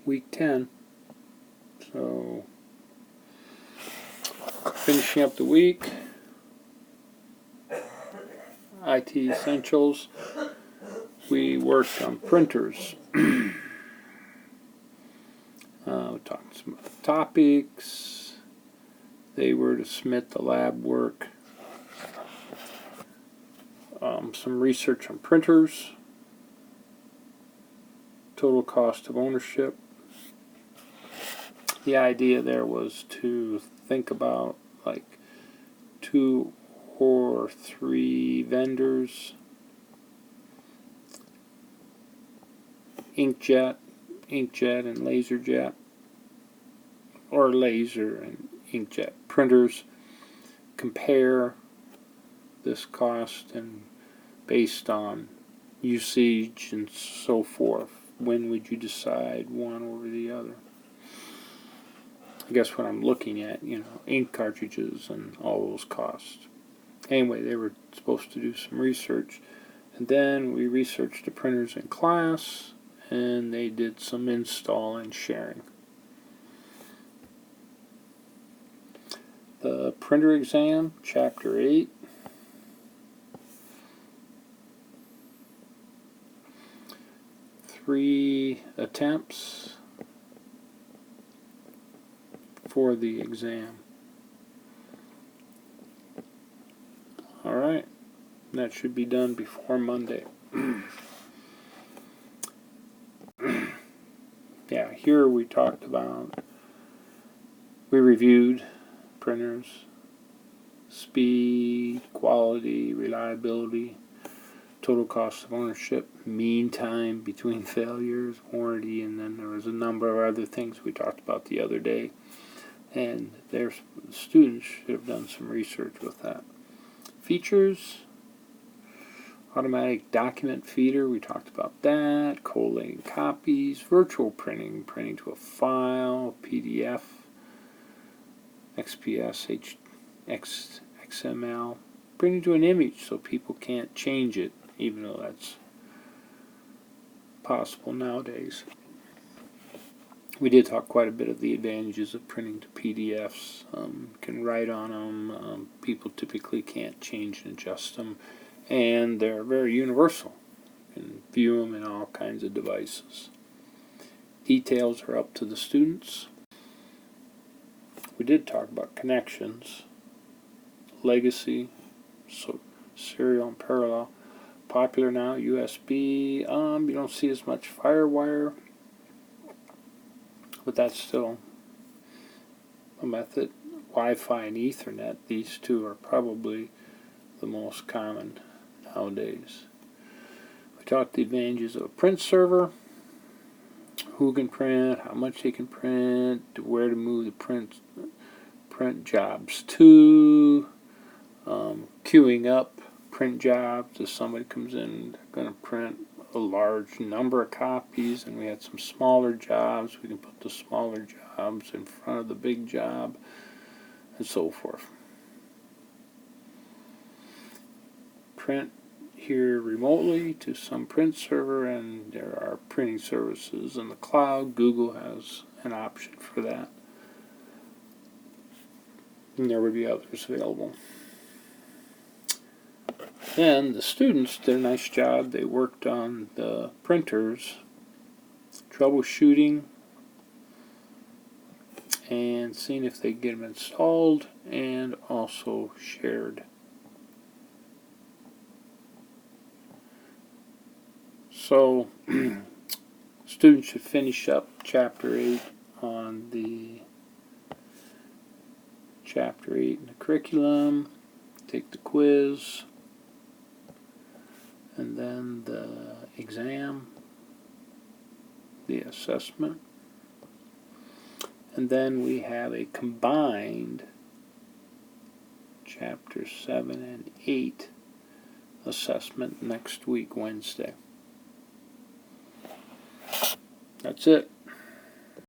week 10. So, finishing up the week. IT Essentials. We worked on printers. We talked some topics. They were to submit the lab work. Some research on printers. Total cost of ownership. The idea there was to think about like 2 or 3 vendors, inkjet and laserjet, or laser and inkjet printers, compare this cost and based on usage and so forth. When would you decide one over the other? I guess what I'm looking at, ink cartridges and all those costs. Anyway, they were supposed to do some research. And then we researched the printers in class, and they did some install and sharing. The printer exam, Chapter 8. Three attempts for the exam. Alright, that should be done before Monday. Yeah, here we talked about, we reviewed printers, speed, quality, reliability, total cost of ownership, mean time between failures, warranty, and then there was a number of other things we talked about the other day. And their students should have done some research with that. Features, automatic document feeder, we talked about that, collating copies, virtual printing, printing to a file, PDF, XPS, XML, printing to an image so people can't change it, even though that's possible nowadays. We did talk quite a bit of the advantages of printing to PDFs. Can write on them. People typically can't change and adjust them. And they're very universal. You can view them in all kinds of devices. Details are up to the students. We did talk about connections, legacy, so serial and parallel. Popular now, USB. You don't see as much FireWire, but that's still a method. Wi-Fi and Ethernet, these two are probably the most common nowadays. We talked the advantages of a print server, who can print, how much they can print, where to move the print jobs to, queuing up print jobs. If somebody comes in, they're going to print a large number of copies, and we had some smaller jobs. We can put the smaller jobs in front of the big job, and so forth. Print here remotely to some print server, and there are printing services in the cloud. Google has an option for that, and there would be others available. Then the students did a nice job. They worked on the printers, troubleshooting, and seeing if they could get them installed and also shared. So students should finish up Chapter 8 on the Chapter 8 in the curriculum, take the quiz, and then the exam, the assessment, and then we have a combined Chapter 7 and 8 assessment next week, Wednesday. That's it.